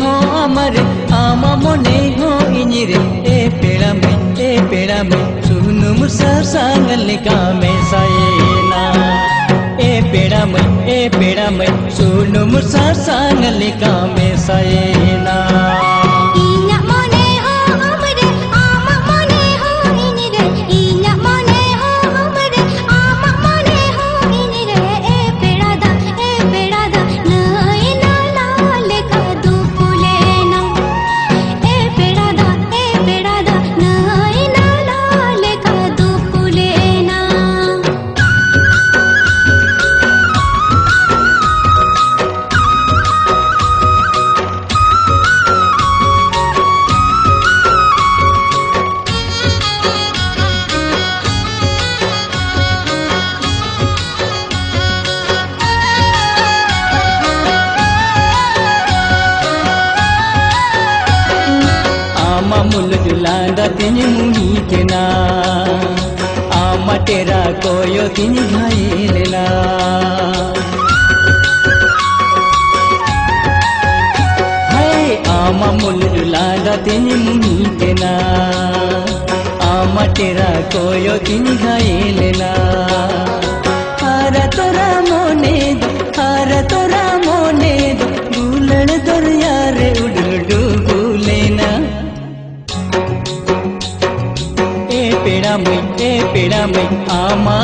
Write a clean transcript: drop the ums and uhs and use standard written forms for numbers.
हो आमारे आमा मने हो इनिरे ए पेड़ा में सुनु मुसा सांगल कामे सायना ए पेड़ा में सुनु मुसा सांगल कामे सायना आमा मुल जुलांदा तिनी मुनी के ना आमा तेरा कोयो तिनी घायल ना हाय आमा मुल जुलांदा तिनी मुनी के ना आमा तेरा कोयो तिनी घायल ना हारा तोरा मोने दो गुलड़ दरिया रे उडल डूबूले ना ए पेड़ा में आमा